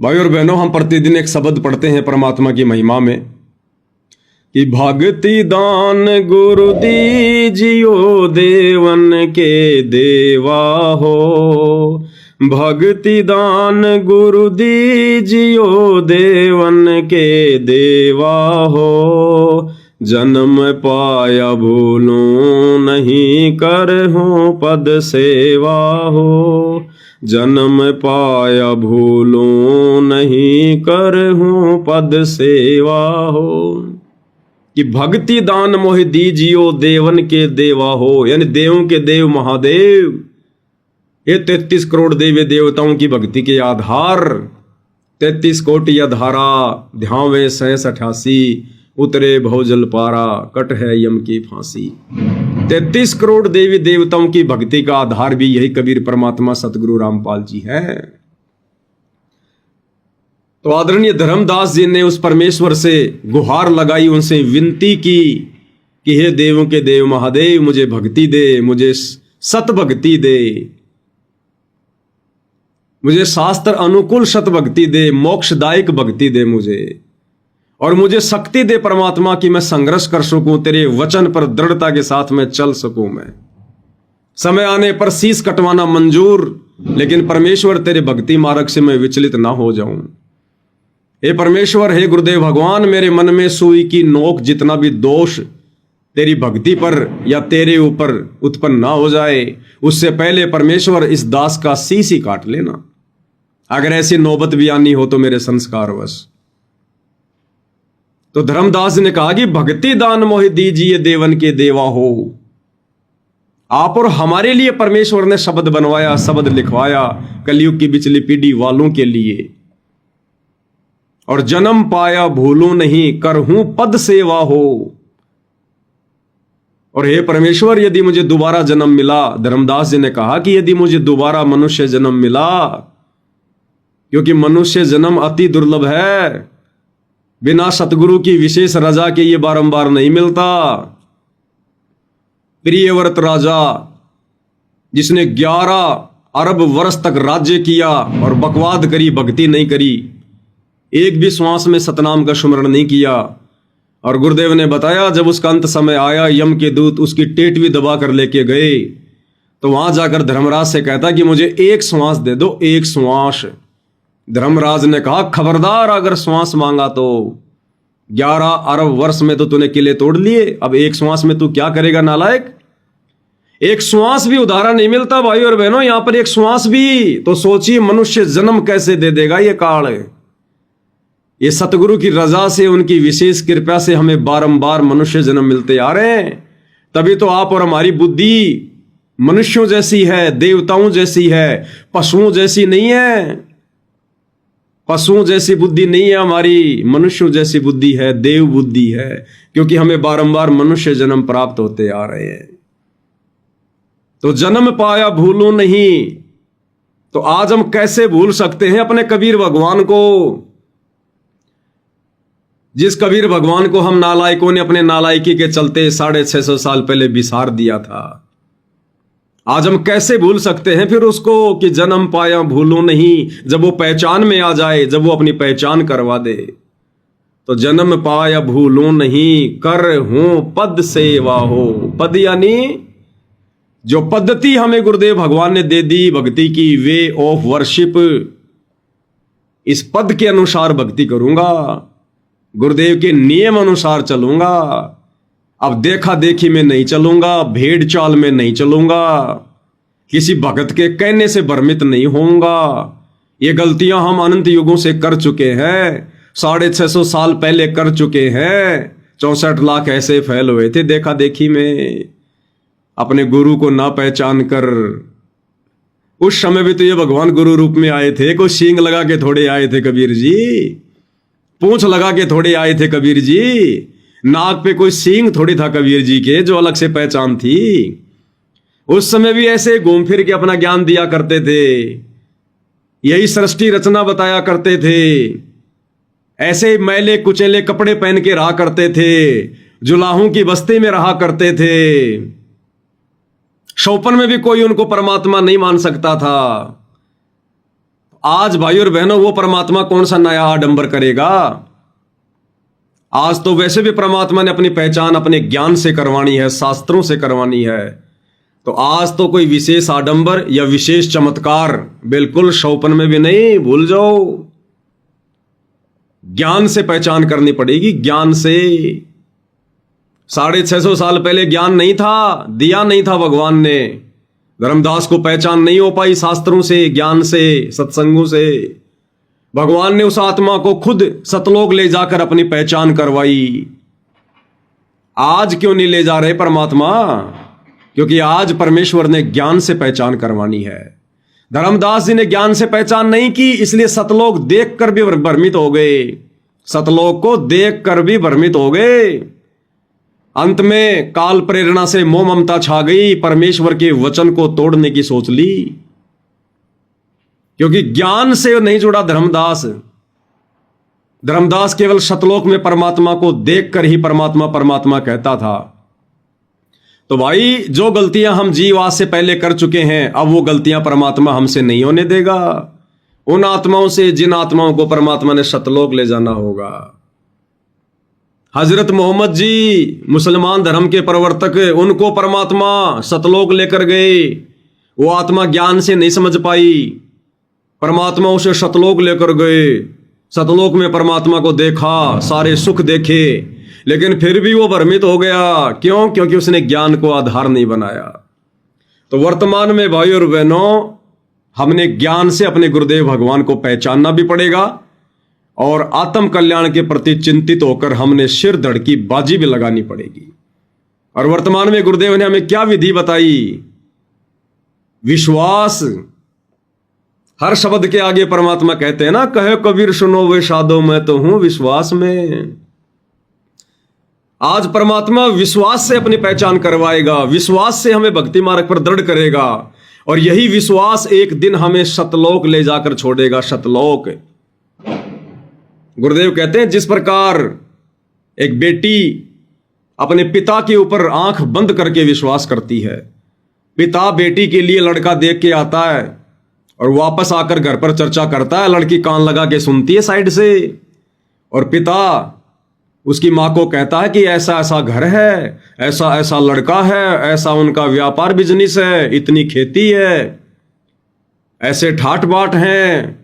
भाई और बहनों, हम प्रतिदिन एक शब्द पढ़ते हैं परमात्मा की महिमा में कि भक्ति दान गुरु दीजियो देवन के देवा हो। भक्ति दान गुरु दीजियो देवन के देवा हो। जन्म पाया भूलूं नहीं करहूं पद सेवा हो। जन्म पाया भूलूं नहीं करहूं पद सेवा हो। कि भक्ति दान मोहि दीजियो देवन के देवा हो, यानी देवों के देव महादेव। ये 33 करोड़ देवी देवताओं की भक्ति के आधार 33 कोटि अधारा ध्यावे 88 उतरे भवजल पारा कट है यम की फांसी। 33 करोड़ देवी देवताओं की भक्ति का आधार भी यही कबीर परमात्मा सतगुरु रामपाल जी है। तो आदरणीय धर्मदास जी ने उस परमेश्वर से गुहार लगाई, उनसे विनती की कि हे देवों के देव महादेव, मुझे भक्ति दे, मुझे सत भक्ति दे, मुझे शास्त्र अनुकूल सत भक्ति दे, मोक्षदायक भक्ति दे मुझे, और मुझे शक्ति दे परमात्मा कि मैं संघर्ष कर सकूं, तेरे वचन पर दृढ़ता के साथ में चल सकूं। मैं समय आने पर शीश कटवाना मंजूर, लेकिन परमेश्वर तेरे भक्ति मार्ग से मैं विचलित ना हो जाऊं। हे परमेश्वर, हे गुरुदेव भगवान, मेरे मन में सुई की नोक जितना भी दोष तेरी भक्ति पर या तेरे ऊपर उत्पन्न ना हो जाए, उससे पहले परमेश्वर इस दास का शीश ही काट लेना। अगर ऐसी नौबत भी आनी हो तो मेरे संस्कारवश। तो धर्मदास ने कहा कि भक्ति दान मोहि दीजिए देवन के देवा हो। आप और हमारे लिए परमेश्वर ने शब्द बनवाया, शब्द लिखवाया कलयुग की बिचली पीढ़ी वालों के लिए। और जन्म पाया भूलूं नहीं करहूं पद सेवा हो। और हे परमेश्वर, यदि मुझे दोबारा जन्म मिला, धर्मदास जी ने कहा कि यदि मुझे दोबारा मनुष्य जन्म मिला, क्योंकि मनुष्य जन्म अति दुर्लभ है, बिना सतगुरु की विशेष रजा के ये बारंबार नहीं मिलता। प्रियव्रत राजा जिसने 11 अरब वर्ष तक राज्य किया और बकवाद करी, भक्ति नहीं करी, एक भी श्वास में सतनाम का स्मरण नहीं किया। और गुरुदेव ने बताया जब उसका अंत समय आया, यम के दूत उसकी टेटवी दबा कर लेके गए, तो वहां जाकर धर्मराज से कहता कि मुझे एक श्वास दे दो, एक श्वास। धर्मराज ने कहा खबरदार, अगर श्वास मांगा तो 11 अरब वर्ष में तो तूने किले तोड़ लिए, अब एक श्वास में तू क्या करेगा नालायक। एक श्वास भी उधारा नहीं मिलता भाई और बहनों, यहां पर एक श्वास भी तो सोचिए मनुष्य जन्म कैसे दे देगा ये काल। ये सतगुरु की रजा से, उनकी विशेष कृपा से हमें बारंबार मनुष्य जन्म मिलते आ रहे हैं। तभी तो आप और हमारी बुद्धि मनुष्यों जैसी है, देवताओं जैसी है, पशुओं जैसी नहीं है। पशुओं जैसी बुद्धि नहीं है हमारी, मनुष्यों जैसी बुद्धि है, देव बुद्धि है, क्योंकि हमें बारंबार मनुष्य जन्म प्राप्त होते आ रहे हैं। तो जन्म पाया भूलूं नहीं, तो आज हम कैसे भूल सकते हैं अपने कबीर भगवान को, जिस कबीर भगवान को हम नालायकों ने अपने नालायकी के चलते 650 साल पहले बिसार दिया था। आज हम कैसे भूल सकते हैं फिर उसको कि जन्म पाया भूलूं नहीं। जब वो पहचान में आ जाए, जब वो अपनी पहचान करवा दे, तो जन्म पाया भूलूं नहीं करहूं पद सेवा हो। पद यानी जो पद्धति हमें गुरुदेव भगवान ने दे दी भक्ति की, वे ऑफ वर्शिप, इस पद के अनुसार भक्ति करूंगा, गुरुदेव के नियम अनुसार चलूंगा। अब देखा देखी में नहीं चलूंगा, भेड़ चाल में नहीं चलूंगा, किसी भगत के कहने से भ्रमित नहीं होऊंगा। ये गलतियां हम अनंत युगों से कर चुके हैं, 650 साल पहले कर चुके हैं। 64 लाख ऐसे फैल हुए थे देखा देखी में, अपने गुरु को ना पहचान कर। उस समय भी तो ये भगवान गुरु रूप में आए थे, कोई सींग लगा के थोड़े आए थे कबीर जी, पूंछ लगा के थोड़े आए थे कबीर जी, नाक पे कोई सींग थोड़ी था कबीर जी के जो अलग से पहचान थी। उस समय भी ऐसे घूम फिर के अपना ज्ञान दिया करते थे, यही सृष्टि रचना बताया करते थे, ऐसे मैले कुचेले कपड़े पहन के रहा करते थे, जुलाहों की बस्ती में रहा करते थे। शौपन में भी कोई उनको परमात्मा नहीं मान सकता था। आज भाई और बहनों वो परमात्मा कौन सा नया आडंबर करेगा। आज तो वैसे भी परमात्मा ने अपनी पहचान अपने ज्ञान से करवानी है, शास्त्रों से करवानी है। तो आज तो कोई विशेष आडंबर या विशेष चमत्कार बिल्कुल शौपन में भी नहीं, भूल जाओ। ज्ञान से पहचान करनी पड़ेगी, ज्ञान से। 650 साल पहले ज्ञान नहीं था, दिया नहीं था भगवान ने। धर्मदास को पहचान नहीं हो पाई शास्त्रों से, ज्ञान से, सत्संगों से। भगवान ने उस आत्मा को खुद सतलोक ले जाकर अपनी पहचान करवाई। आज क्यों नहीं ले जा रहे परमात्मा? क्योंकि आज परमेश्वर ने ज्ञान से पहचान करवानी है। धर्मदास जी ने ज्ञान से पहचान नहीं की, इसलिए सतलोक देखकर भी भ्रमित हो गए। सतलोक को देखकर भी भ्रमित हो गए। अंत में काल प्रेरणा से मोह ममता छा गई, परमेश्वर के वचन को तोड़ने की सोच ली। क्योंकि ज्ञान से नहीं जुड़ा धर्मदास। धर्मदास केवल सतलोक में परमात्मा को देखकर ही परमात्मा परमात्मा कहता था। तो भाई, जो गलतियां हम जीव आज से पहले कर चुके हैं, अब वो गलतियां परमात्मा हमसे नहीं होने देगा। उन आत्माओं से जिन आत्माओं को परमात्मा ने सतलोक ले जाना होगा। हजरत मोहम्मद जी मुसलमान धर्म के प्रवर्तक, उनको परमात्मा सतलोक लेकर गए। वो आत्मा ज्ञान से नहीं समझ पाई, परमात्मा उसे सतलोक लेकर गए। सतलोक में परमात्मा को देखा, सारे सुख देखे, लेकिन फिर भी वो भ्रमित हो गया। क्यों? क्योंकि उसने ज्ञान को आधार नहीं बनाया। तो वर्तमान में भाई और बहनों, हमने ज्ञान से अपने गुरुदेव भगवान को पहचानना भी पड़ेगा और आत्म कल्याण के प्रति चिंतित होकर हमने सिर धड़ की बाजी भी लगानी पड़ेगी। और वर्तमान में गुरुदेव ने हमें क्या विधि बताई? विश्वास। हर शब्द के आगे परमात्मा कहते हैं ना, कहे कबीर सुनो वे साधो, मैं तो हूं विश्वास में। आज परमात्मा विश्वास से अपनी पहचान करवाएगा, विश्वास से हमें भक्ति मार्ग पर दृढ़ करेगा। और यही विश्वास एक दिन हमें सतलोक ले जाकर छोड़ेगा। सतलोक। गुरुदेव कहते हैं, जिस प्रकार एक बेटी अपने पिता के ऊपर आंख बंद करके विश्वास करती है, पिता बेटी के लिए लड़का देख के आता है और वापस आकर घर पर चर्चा करता है, लड़की कान लगा के सुनती है साइड से, और पिता उसकी मां को कहता है कि ऐसा ऐसा घर है, ऐसा ऐसा लड़का है, ऐसा उनका व्यापार बिजनेस है, इतनी खेती है, ऐसे ठाट बाट हैं,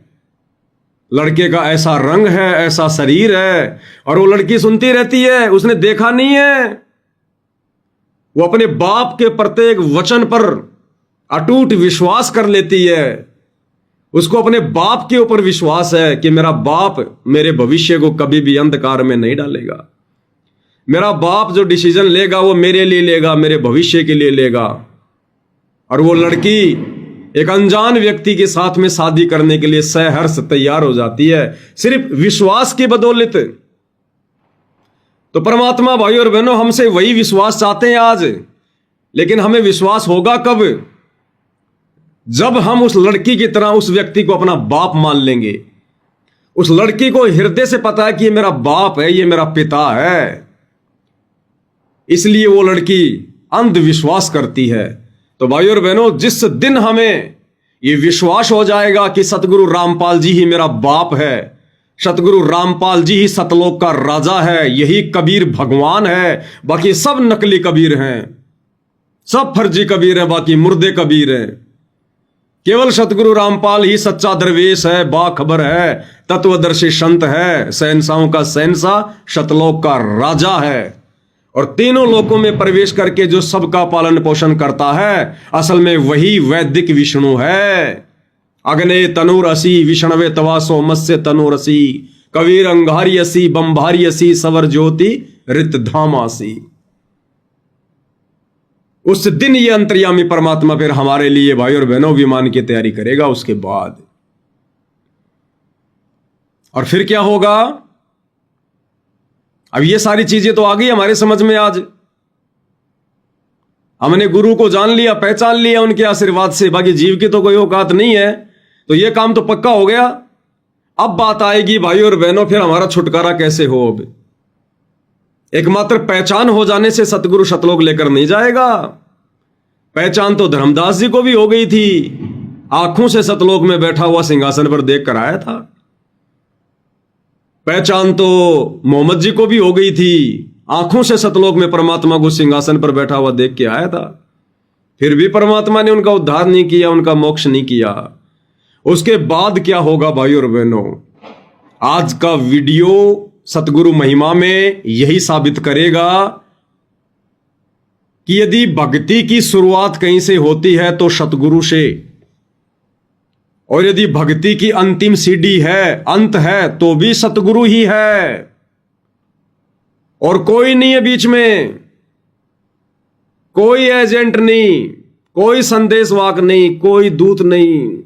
लड़के का ऐसा रंग है, ऐसा शरीर है। और वो लड़की सुनती रहती है, उसने देखा नहीं है। वो अपने बाप के प्रत्येक वचन पर अटूट विश्वास कर लेती है। उसको अपने बाप के ऊपर विश्वास है कि मेरा बाप मेरे भविष्य को कभी भी अंधकार में नहीं डालेगा। मेरा बाप जो डिसीजन लेगा वो मेरे लिए लेगा, मेरे भविष्य के लिए लेगा। और वो लड़की एक अनजान व्यक्ति के साथ में शादी करने के लिए सहर्ष तैयार हो जाती है, सिर्फ विश्वास की बदौलत। तो परमात्मा भाई और बहनों हमसे वही विश्वास चाहते हैं आज। लेकिन हमें विश्वास होगा कब? जब हम उस लड़की की तरह उस व्यक्ति को अपना बाप मान लेंगे। उस लड़की को हृदय से पता है कि ये मेरा बाप है, ये मेरा पिता है, इसलिए वो लड़की अंधविश्वास करती है। तो भाई और बहनों, जिस दिन हमें ये विश्वास हो जाएगा कि सतगुरु रामपाल जी ही मेरा बाप है, सतगुरु रामपाल जी ही सतलोक का राजा है, यही कबीर भगवान है, बाकी सब नकली कबीर हैं, सब फर्जी कबीर हैं, बाकी मुर्दे कबीर हैं। केवल सतगुरु रामपाल ही सच्चा दरवेश है, बाखबर है, तत्वदर्शी संत है, शहंशाहों का शहंशाह, सतलोक का राजा है। और तीनों लोकों में प्रवेश करके जो सबका पालन पोषण करता है, असल में वही वैदिक विष्णु है। अग्ने तनुरसी विष्णवे तवासो मत्स्य तनुरसी, कबीर अंगारियसी बंभारियसी, सवर ज्योति रित धामासी। उस दिन ये अंतर्यामी परमात्मा फिर हमारे लिए भाई और बहनों विमान की तैयारी करेगा उसके बाद। और फिर क्या होगा? अब ये सारी चीजें तो आ गई हमारे समझ में। आज हमने गुरु को जान लिया, पहचान लिया उनके आशीर्वाद से, बाकी जीव की तो कोई औकात नहीं है। तो ये काम तो पक्का हो गया। अब बात आएगी भाई और बहनों, फिर हमारा छुटकारा कैसे हो? अब एकमात्र पहचान हो जाने से सतगुरु सतलोक लेकर नहीं जाएगा। पहचान तो धर्मदास जी को भी हो गई थी, आंखों से सतलोक में बैठा हुआ सिंहासन पर देख कर आया था। पहचान तो मोहम्मद जी को भी हो गई थी, आंखों से सतलोक में परमात्मा को सिंहासन पर बैठा हुआ देख के आया था। फिर भी परमात्मा ने उनका उद्धार नहीं किया, उनका मोक्ष नहीं किया। उसके बाद क्या होगा भाई और बहनों, आज का वीडियो सतगुरु महिमा में यही साबित करेगा कि यदि भक्ति की शुरुआत कहीं से होती है तो सतगुरु से, और यदि भक्ति की अंतिम सीढ़ी है, अंत है, तो भी सतगुरु ही है और कोई नहीं है बीच में। कोई एजेंट नहीं, कोई संदेशवाहक नहीं, कोई दूत नहीं।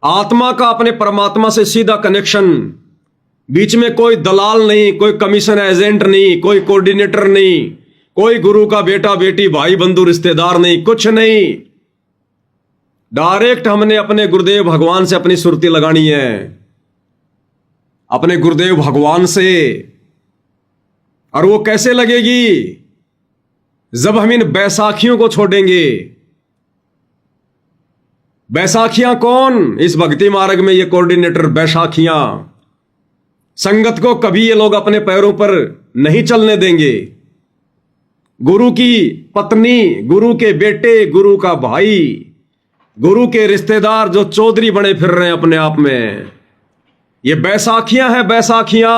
आत्मा का अपने परमात्मा से सीधा कनेक्शन, बीच में कोई दलाल नहीं, कोई कमीशन एजेंट नहीं, कोई कोऑर्डिनेटर नहीं, कोई गुरु का बेटा बेटी भाई बंधु रिश्तेदार नहीं, कुछ नहीं। डायरेक्ट हमने अपने गुरुदेव भगवान से अपनी सुरती लगानी है, अपने गुरुदेव भगवान से। और वो कैसे लगेगी? जब हम इन बैसाखियों को छोड़ेंगे। बैसाखियां कौन? इस भक्ति मार्ग में ये कोऑर्डिनेटर बैसाखियां। संगत को कभी ये लोग अपने पैरों पर नहीं चलने देंगे। गुरु की पत्नी, गुरु के बेटे, गुरु का भाई, गुरु के रिश्तेदार जो चौधरी बने फिर रहे हैं अपने आप में, ये बैसाखियां हैं, बैसाखियां।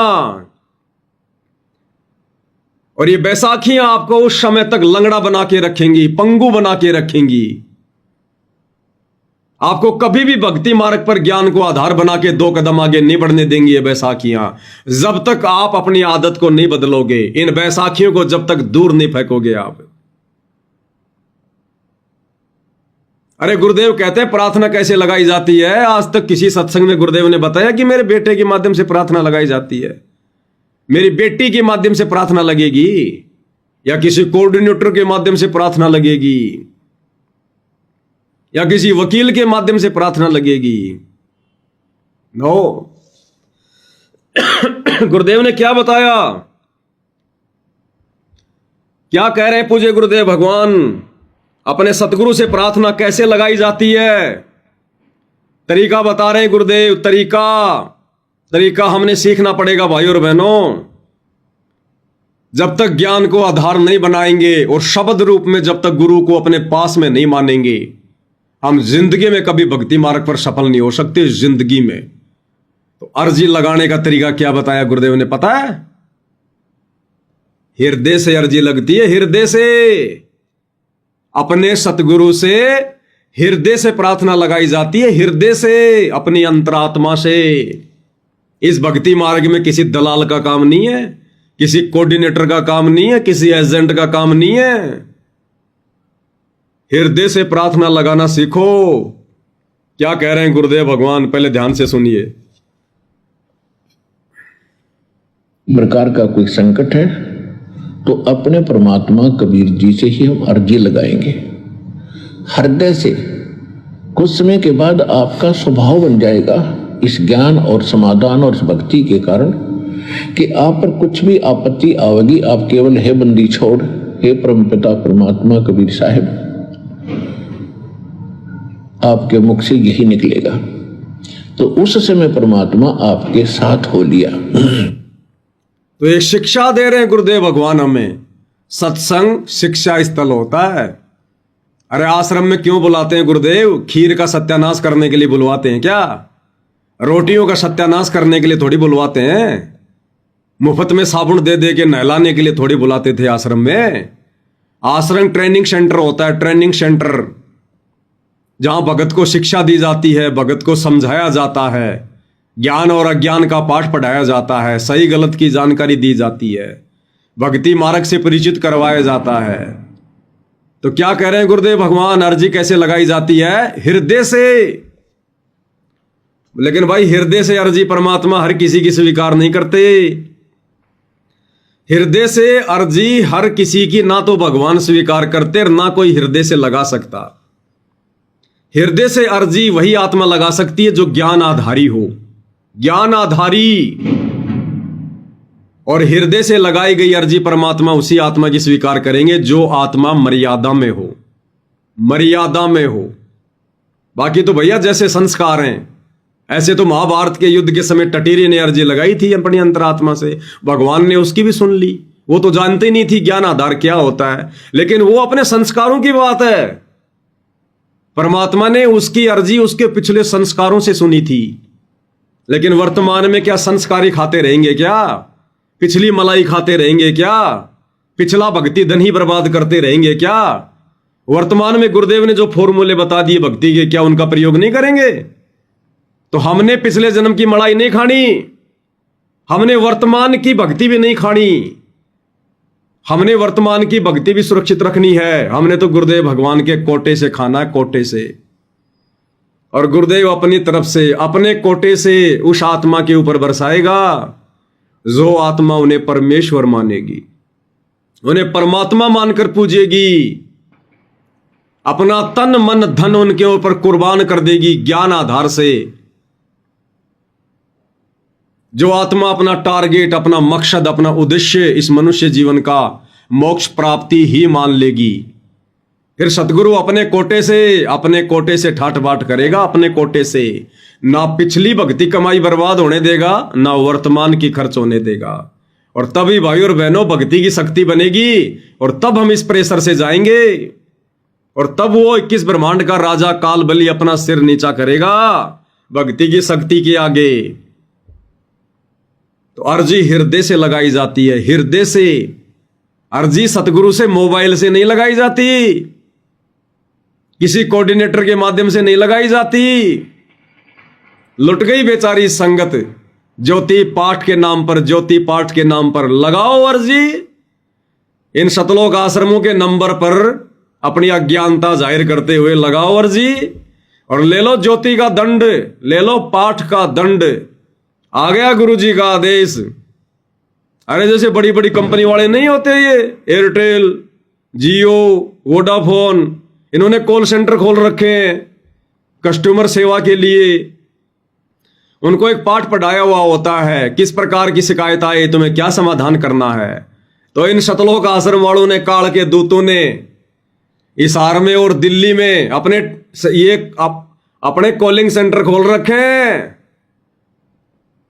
और ये बैसाखियां आपको उस समय तक लंगड़ा बना के रखेंगी, पंगु बना के रखेंगी। आपको कभी भी भक्ति मार्ग पर ज्ञान को आधार बना के 2 कदम आगे नहीं बढ़ने देंगी ये बैसाखियां, जब तक आप अपनी आदत को नहीं बदलोगे। इन बैसाखियों को जब तक दूर नहीं फेंकोगे आप। अरे गुरुदेव कहते हैं प्रार्थना कैसे लगाई जाती है? आज तक किसी सत्संग में गुरुदेव ने बताया कि मेरे बेटे के माध्यम से प्रार्थना लगाई जाती है, मेरी बेटी के माध्यम से प्रार्थना लगेगी, या किसी कोऑर्डिनेटर के माध्यम से प्रार्थना लगेगी, या किसी वकील के माध्यम से प्रार्थना लगेगी? नो। गुरुदेव ने क्या बताया? क्या कह रहे हैं पूज्य गुरुदेव भगवान? अपने सतगुरु से प्रार्थना कैसे लगाई जाती है, तरीका बता रहे हैं गुरुदेव। तरीका हमने सीखना पड़ेगा भाई और बहनों। जब तक ज्ञान को आधार नहीं बनाएंगे और शब्द रूप में जब तक गुरु को अपने पास में नहीं मानेंगे, हम जिंदगी में कभी भक्ति मार्ग पर सफल नहीं हो सकते। जिंदगी में तो अर्जी लगाने का तरीका क्या बताया गुरुदेव ने, पता है? हृदय से अर्जी लगती है, हृदय से। अपने सतगुरु से हृदय से प्रार्थना लगाई जाती है, हृदय से, अपनी अंतरात्मा से। इस भक्ति मार्ग में किसी दलाल का काम नहीं है, किसी कोऑर्डिनेटर का काम नहीं है, किसी एजेंट का काम नहीं है। हृदय से प्रार्थना लगाना सीखो। क्या कह रहे हैं गुरुदेव भगवान, पहले ध्यान से सुनिए। प्रकार का कोई संकट है तो अपने परमात्मा कबीर जी से ही हम अर्जी लगाएंगे, हृदय से। कुछ समय के बाद आपका स्वभाव बन जाएगा इस ज्ञान और समाधान और इस भक्ति के कारण कि आप पर कुछ भी आपत्ति आवेगी, आप केवल हे बंदी छोड़, हे परमपिता परमात्मा कबीर साहिब, आपके मुख से यही निकलेगा। तो उस समय परमात्मा आपके साथ हो लिया। तो एक शिक्षा दे रहे हैं गुरुदेव भगवान हमें। सत्संग शिक्षा स्थल होता है। अरे आश्रम में क्यों बुलाते हैं गुरुदेव? खीर का सत्यानाश करने के लिए बुलवाते हैं क्या? रोटियों का सत्यानाश करने के लिए थोड़ी बुलवाते हैं। मुफ्त में साबुन दे दे के नहलाने के लिए थोड़ी बुलाते थे आश्रम में। आश्रम ट्रेनिंग सेंटर होता है, ट्रेनिंग सेंटर, जहां भगत को शिक्षा दी जाती है, भगत को समझाया जाता है, ज्ञान और अज्ञान का पाठ पढ़ाया जाता है, सही गलत की जानकारी दी जाती है, भक्ति मार्ग से परिचित करवाया जाता है। तो क्या कह रहे हैं गुरुदेव भगवान? अर्जी कैसे लगाई जाती है? हृदय से। लेकिन भाई हृदय से अर्जी परमात्मा हर किसी की स्वीकार नहीं करते। हृदय से अर्जी हर किसी की ना तो भगवान स्वीकार करते और ना कोई हृदय से लगा सकता। हृदय से अर्जी वही आत्मा लगा सकती है जो ज्ञान आधारी हो, ज्ञान आधारी। और हृदय से लगाई गई अर्जी परमात्मा उसी आत्मा की स्वीकार करेंगे जो आत्मा मर्यादा में हो, मर्यादा में हो। बाकी तो भैया जैसे संस्कार हैं, ऐसे तो महाभारत के युद्ध के समय टटीरी ने अर्जी लगाई थी अपनी अंतरात्मा से, भगवान ने उसकी भी सुन ली। वो तो जानते नहीं थी ज्ञान आधार क्या होता है, लेकिन वो अपने संस्कारों की बात है। परमात्मा ने उसकी अर्जी उसके पिछले संस्कारों से सुनी थी। लेकिन वर्तमान में क्या संस्कारी खाते रहेंगे क्या? पिछली मलाई खाते रहेंगे क्या? पिछला भक्ति धन ही बर्बाद करते रहेंगे क्या? वर्तमान में गुरुदेव ने जो फॉर्मूले बता दिए भक्ति के, क्या उनका प्रयोग नहीं करेंगे? तो हमने पिछले जन्म की मलाई नहीं खानी, हमने वर्तमान की भक्ति भी नहीं खानी, हमने वर्तमान की भक्ति भी सुरक्षित रखनी है। हमने तो गुरुदेव भगवान के कोटे से खाना है, कोटे से। और गुरुदेव अपनी तरफ से अपने कोटे से उस आत्मा के ऊपर बरसाएगा जो आत्मा उन्हें परमेश्वर मानेगी, उन्हें परमात्मा मानकर पूजेगी, अपना तन मन धन उनके ऊपर कुर्बान कर देगी ज्ञान आधार से। जो आत्मा अपना टारगेट, अपना मकसद, अपना उद्देश्य इस मनुष्य जीवन का मोक्ष प्राप्ति ही मान लेगी, फिर सतगुरु अपने कोटे से ठाट बाट करेगा, अपने कोटे से। ना पिछली भक्ति कमाई बर्बाद होने देगा, ना वर्तमान की खर्च होने देगा। और तभी भाई और बहनों भक्ति की शक्ति बनेगी, और तब हम इस प्रेशर से जाएंगे, और तब वो 21 ब्रह्मांड का राजा काल बलि अपना सिर नीचा करेगा भक्ति की शक्ति के आगे। तो अर्जी हृदय से लगाई जाती है, हृदय से। अर्जी सतगुरु से, मोबाइल से नहीं लगाई जाती, किसी कोऑर्डिनेटर के माध्यम से नहीं लगाई जाती। लुट गई बेचारी संगत ज्योति पाठ के नाम पर, ज्योति पाठ के नाम पर। लगाओ अर्जी इन सतलोक आश्रमों के नंबर पर, अपनी अज्ञानता जाहिर करते हुए लगाओ अर्जी, और ले लो ज्योति का दंड, ले लो पाठ का दंड। आ गया गुरुजी का आदेश। अरे जैसे बड़ी बड़ी कंपनी वाले नहीं होते, ये एयरटेल, जियो, वोडाफोन, इन्होंने कॉल सेंटर खोल रखे हैं कस्टमर सेवा के लिए। उनको एक पाठ पढ़ाया हुआ होता है, किस प्रकार की शिकायत आए तुम्हें क्या समाधान करना है। तो इन सतलोक आश्रम वालों ने, काल के दूतों ने हिसार में और दिल्ली में अपने कॉलिंग सेंटर खोल रखे हैं,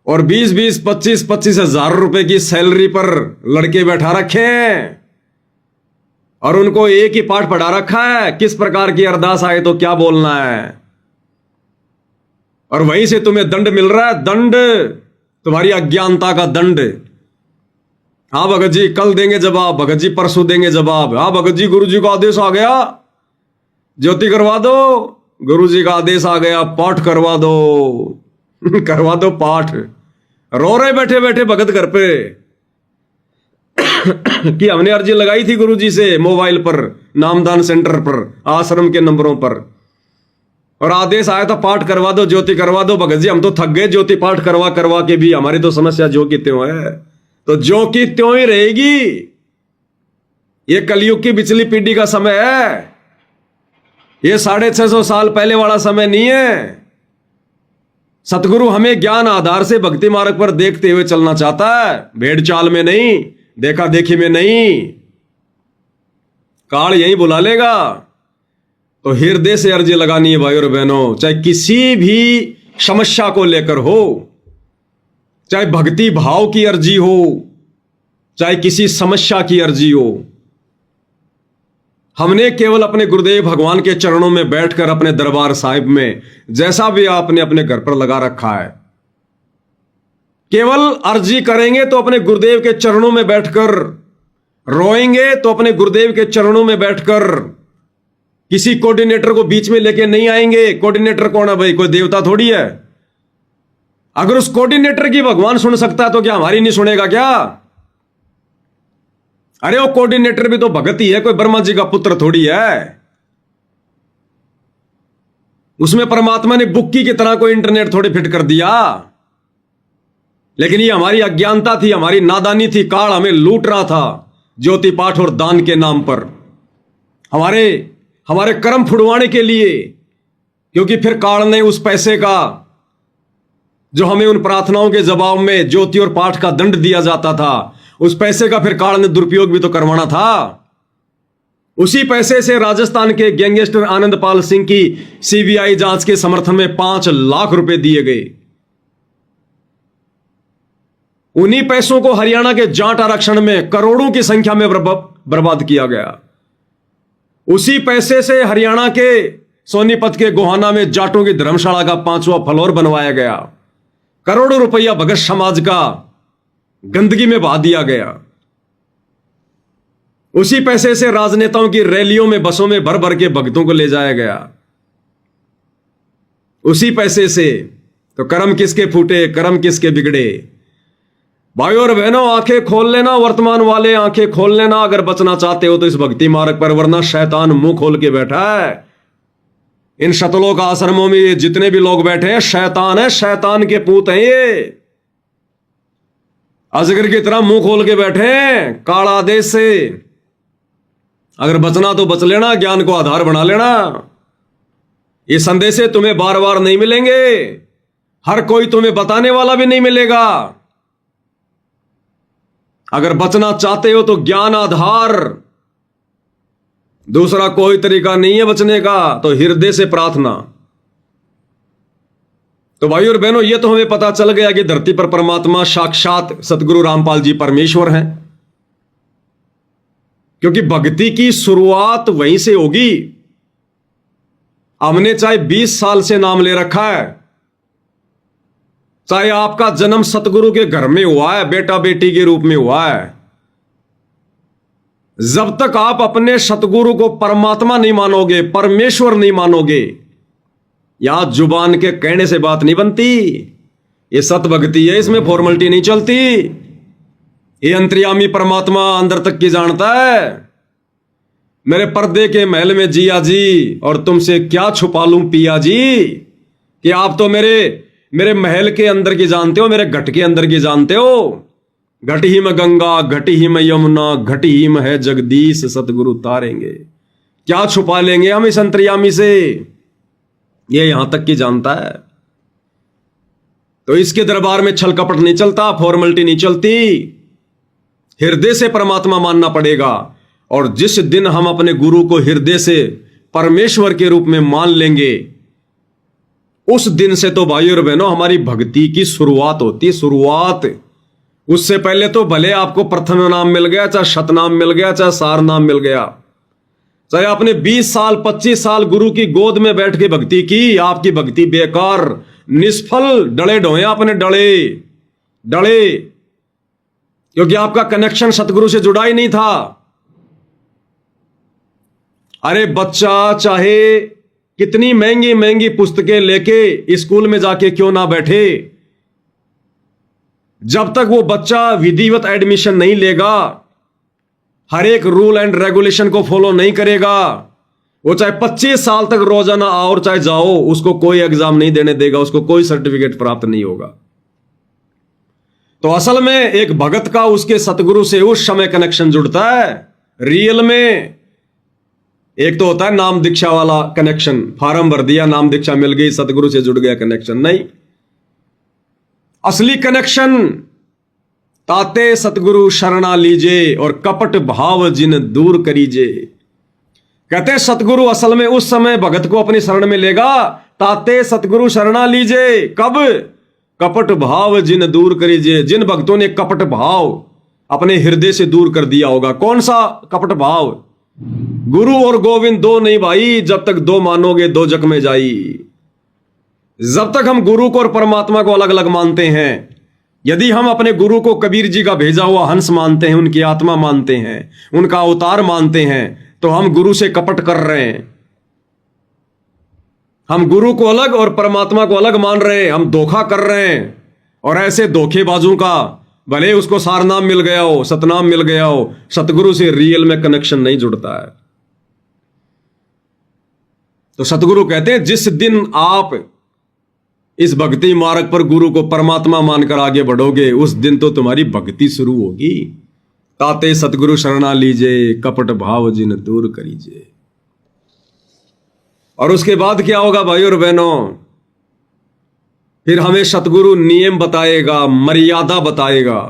और 20-20, 25-25 हजार रुपए की सैलरी पर लड़के बैठा रखे हैं, और उनको एक ही पाठ पढ़ा रखा है, किस प्रकार की अरदास आए तो क्या बोलना है। और वहीं से तुम्हें दंड मिल रहा है, दंड, तुम्हारी अज्ञानता का दंड। हाँ भगत जी कल देंगे जवाब, भगत जी परसों देंगे जवाब। हाँ भगत जी गुरु जी का आदेश आ गया, ज्योति करवा दो, गुरु जी का आदेश आ गया, पाठ करवा दो करवा दो पाठ। रो रहे बैठे बैठे भगत घर पे कि हमने अर्जी लगाई थी गुरु जी से मोबाइल पर, नामदान सेंटर पर, आश्रम के नंबरों पर, और आदेश आया था पाठ करवा दो, ज्योति करवा दो। भगत जी हम तो थक गए, ज्योति पाठ करवा करवा के भी हमारी तो समस्या जो की त्यों है, तो जो की त्यों ही रहेगी। ये कलयुग की पिछली पीढ़ी का समय है, ये 650 साल पहले वाला समय नहीं है। सतगुरु हमें ज्ञान आधार से भक्ति मार्ग पर देखते हुए चलना चाहता है, भेड़ चाल में नहीं, देखा देखी में नहीं। काल यही बुला लेगा। तो हृदय से अर्जी लगानी है भाई और बहनों, चाहे किसी भी समस्या को लेकर हो, चाहे भक्ति भाव की अर्जी हो, चाहे किसी समस्या की अर्जी हो। हमने केवल अपने गुरुदेव भगवान के चरणों में बैठकर, अपने दरबार साहिब में, जैसा भी आपने अपने घर पर लगा रखा है, केवल अर्जी करेंगे तो अपने गुरुदेव के चरणों में बैठकर, रोएंगे तो अपने गुरुदेव के चरणों में बैठकर, किसी कोऑर्डिनेटर को बीच में लेके नहीं आएंगे। कोऑर्डिनेटर कौन है भाई? कोई देवता थोड़ी है। अगर उस कोऑर्डिनेटर की भगवान सुन सकता है तो क्या हमारी नहीं सुनेगा क्या? अरे वो कोऑर्डिनेटर भी तो भगत ही है, कोई ब्रह्मा जी का पुत्र थोड़ी है। उसमें परमात्मा ने बुक्की की तरह कोई इंटरनेट थोड़ी फिट कर दिया। लेकिन ये हमारी अज्ञानता थी, हमारी नादानी थी। काल हमें लूट रहा था ज्योति पाठ और दान के नाम पर, हमारे कर्म फुड़वाने के लिए। क्योंकि फिर काल ने उस पैसे का, जो हमें उन प्रार्थनाओं के जवाब में ज्योति और पाठ का दंड दिया जाता था, उस पैसे का फिर काल ने दुरुपयोग भी तो करवाना था। उसी पैसे से राजस्थान के गैंगस्टर आनंदपाल सिंह की सीबीआई जांच के समर्थन में 5 लाख रुपए दिए गए। उन्हीं पैसों को हरियाणा के जाट आरक्षण में करोड़ों की संख्या में बर्बाद किया गया। उसी पैसे से हरियाणा के सोनीपत के गोहाना में जाटों की धर्मशाला का 5वां फ्लोर बनवाया गया। करोड़ों रुपया भगत समाज का गंदगी में बहा दिया गया। उसी पैसे से राजनेताओं की रैलियों में बसों में भर भर के भक्तों को ले जाया गया। उसी पैसे से तो कर्म किसके फूटे, कर्म किसके बिगड़े। भाइयों और बहनों, आंखें खोल लेना, वर्तमान वाले आंखें खोल लेना अगर बचना चाहते हो तो इस भक्ति मार्ग पर, वरना शैतान मुंह खोल के बैठा है। इन शतलोक आश्रमों में जितने भी लोग बैठे हैं शैतान है, शैतान के पूत हैं ये। अजगर की तरह मुंह खोल के बैठे हैं काला देश से। अगर बचना तो बच लेना, ज्ञान को आधार बना लेना। ये संदेशे तुम्हें बार बार नहीं मिलेंगे, हर कोई तुम्हें बताने वाला भी नहीं मिलेगा। अगर बचना चाहते हो तो ज्ञान आधार, दूसरा कोई तरीका नहीं है बचने का, तो हृदय से प्रार्थना। तो भाइयों और बहनों, यह तो हमें पता चल गया कि धरती पर परमात्मा साक्षात सतगुरु रामपाल जी परमेश्वर हैं, क्योंकि भक्ति की शुरुआत वहीं से होगी। हमने चाहे 20 साल से नाम ले रखा है, चाहे आपका जन्म सतगुरु के घर में हुआ है, बेटा बेटी के रूप में हुआ है, जब तक आप अपने सतगुरु को परमात्मा नहीं मानोगे, परमेश्वर नहीं मानोगे, यहां जुबान के कहने से बात नहीं बनती। ये सत भक्ति है, इसमें फॉर्मेलिटी नहीं चलती। ये अंतर्यामी परमात्मा अंदर तक की जानता है। मेरे पर्दे के महल में जिया जी, और तुमसे क्या छुपा लूं पिया जी, कि आप तो मेरे महल के अंदर की जानते हो, मेरे घट के अंदर की जानते हो। घट ही में गंगा, घट ही में यमुना, घट ही में है जगदीश, सतगुरु तारेंगे। क्या छुपा लेंगे हम इस अंतर्यामी से, ये यहां तक की जानता है। तो इसके दरबार में छल कपट नहीं चलता, फॉर्मेलिटी नहीं चलती। हृदय से परमात्मा मानना पड़ेगा। और जिस दिन हम अपने गुरु को हृदय से परमेश्वर के रूप में मान लेंगे, उस दिन से तो भाइयों और बहनों हमारी भक्ति की शुरुआत होती है। शुरुआत, उससे पहले तो भले आपको प्रथम नाम मिल गया, चाहे शतनाम मिल गया, चाहे सार नाम मिल गया, चाहे आपने 20 साल 25 साल गुरु की गोद में बैठ के भक्ति की, आपकी भक्ति बेकार, निष्फल, डले ढोए आपने, डले, क्योंकि आपका कनेक्शन सतगुरु से जुड़ा ही नहीं था। अरे बच्चा चाहे कितनी महंगी महंगी पुस्तकें लेके स्कूल में जाके क्यों ना बैठे, जब तक वो बच्चा विधिवत एडमिशन नहीं लेगा, हर एक रूल एंड रेगुलेशन को फॉलो नहीं करेगा, वो चाहे 25 साल तक रोजाना आओ और चाहे जाओ, उसको कोई एग्जाम नहीं देने देगा, उसको कोई सर्टिफिकेट प्राप्त नहीं होगा। तो असल में एक भगत का उसके सतगुरु से उस समय कनेक्शन जुड़ता है रियल में। एक तो होता है नाम दीक्षा वाला कनेक्शन, फार्म भर दिया, नाम दीक्षा मिल गई, सतगुरु से जुड़ गया कनेक्शन। नहीं, असली कनेक्शन ताते सतगुरु शरणा लीजे और कपट भाव जिन दूर करीजे। कहते हैं सतगुरु असल में उस समय भगत को अपनी शरण में लेगा, ताते सतगुरु शरणा लीजे। कब? कपट भाव जिन दूर करीजे। जिन भक्तों ने कपट भाव अपने हृदय से दूर कर दिया होगा। कौन सा कपट भाव? गुरु और गोविंद दो नहीं भाई, जब तक दो मानोगे दो जग में जाई। जब तक हम गुरु को और परमात्मा को अलग अलग मानते हैं, यदि हम अपने गुरु को कबीर जी का भेजा हुआ हंस मानते हैं, उनकी आत्मा मानते हैं, उनका अवतार मानते हैं, तो हम गुरु से कपट कर रहे हैं। हम गुरु को अलग और परमात्मा को अलग मान रहे हैं, हम धोखा कर रहे हैं। और ऐसे धोखेबाजों का भले उसको सार नाम मिल गया हो, सतनाम मिल गया हो, सतगुरु से रियल में कनेक्शन नहीं जुड़ता है। तो सतगुरु कहते हैं जिस दिन आप इस भक्ति मार्ग पर गुरु को परमात्मा मानकर आगे बढ़ोगे, उस दिन तो तुम्हारी भक्ति शुरू होगी। ताते सतगुरु शरणा लीजे, कपट भाव जिन दूर करीजे। और उसके बाद क्या होगा भाई और बहनों? फिर हमें सतगुरु नियम बताएगा, मर्यादा बताएगा।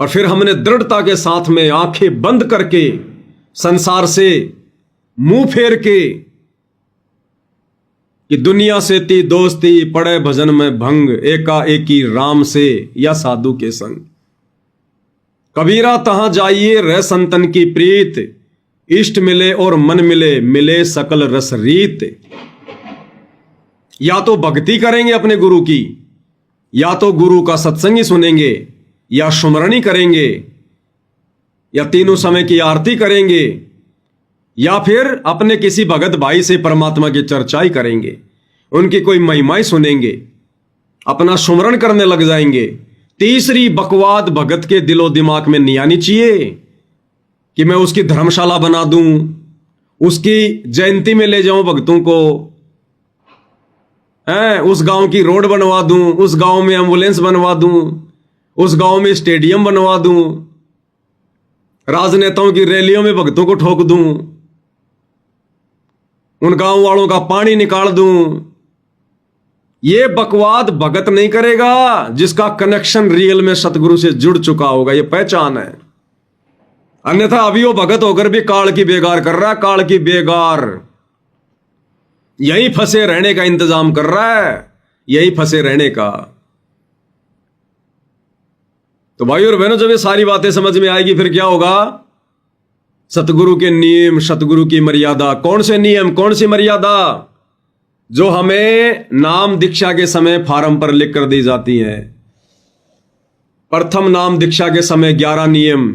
और फिर हमने दृढ़ता के साथ में आंखें बंद करके संसार से मुंह फेर के कि दुनिया से ती दोस्ती पड़े भजन में भंग, एकाएकी राम से या साधु के संग। कबीरा तहां जाइए रह संतन की प्रीत, इष्ट मिले और मन मिले, मिले सकल रस रीत। या तो भक्ति करेंगे अपने गुरु की, या तो गुरु का सत्संगी सुनेंगे, या सुमरणी करेंगे, या तीनों समय की आरती करेंगे, या फिर अपने किसी भगत भाई से परमात्मा की चर्चा ही करेंगे, उनकी कोई महिमाएं सुनेंगे, अपना सुमरण करने लग जाएंगे। तीसरी बकवाद भगत के दिलो दिमाग में नहीं आनी चाहिए कि मैं उसकी धर्मशाला बना दूं, उसकी जयंती में ले जाऊं भक्तों को, उस गांव की रोड बनवा दूं, उस गांव में एम्बुलेंस बनवा दूं, उस गांव में स्टेडियम बनवा दूं, राजनेताओं की रैलियों में भक्तों को ठोक दूं, उन गांव वालों का पानी निकाल दूं। ये बकवाद भगत नहीं करेगा जिसका कनेक्शन रियल में सतगुरु से जुड़ चुका होगा, ये पहचान है। अन्यथा अभी वो भगत होकर भी काल की बेगार कर रहा है, काल की बेगार। यहीं फंसे रहने का इंतजाम कर रहा है, यहीं फंसे रहने का। तो भाई और बहनों, जब ये सारी बातें समझ में आएगी फिर क्या होगा? सतगुरु के नियम, सतगुरु की मर्यादा। कौन से नियम, कौन सी मर्यादा? जो हमें नाम दीक्षा के समय फार्म पर लिख कर दी जाती है। प्रथम नाम दीक्षा के समय 11 नियम,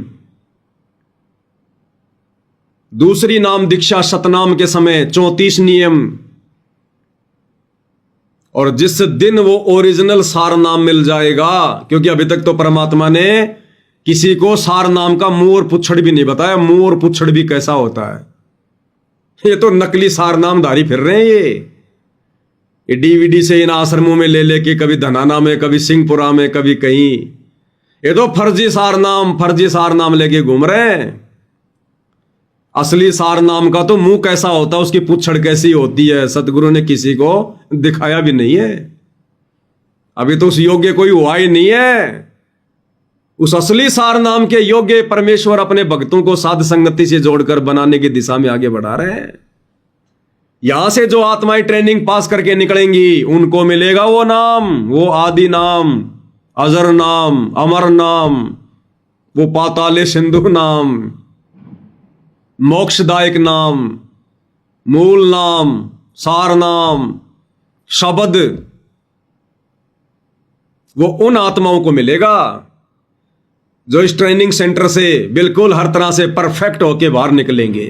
दूसरी नाम दीक्षा सतनाम के समय 34 नियम, और जिस दिन वो ओरिजिनल सार नाम मिल जाएगा, क्योंकि अभी तक तो परमात्मा ने किसी को सार नाम का मुंह और पुच्छड़ भी नहीं बताया। मुंह और पुच्छड़ भी कैसा होता है? ये तो नकली सार नामधारी फिर रहे हैं। ये डीवीडी से इन आश्रमों में ले लेके कभी धनाना में, कभी सिंहपुरा में, कभी कहीं, ये तो फर्जी सार नाम लेके घूम रहे हैं। असली सार नाम का तो मुंह कैसा होता है, उसकी पुच्छड़ कैसी होती है, सतगुरु ने किसी को दिखाया भी नहीं है। अभी तो उस योग्य कोई हुआ ही नहीं है। उस असली सार नाम के योग्य परमेश्वर अपने भक्तों को साध संगति से जोड़कर बनाने की दिशा में आगे बढ़ा रहे हैं। यहां से जो आत्माएं ट्रेनिंग पास करके निकलेंगी उनको मिलेगा वो नाम, वो आदि नाम, अजर नाम, अमर नाम, वो पाताले सिंधु नाम, मोक्षदायक नाम, मूल नाम, सार नाम, शब्द, वो उन आत्माओं को मिलेगा जो इस ट्रेनिंग सेंटर से बिल्कुल हर तरह से परफेक्ट होके बाहर निकलेंगे।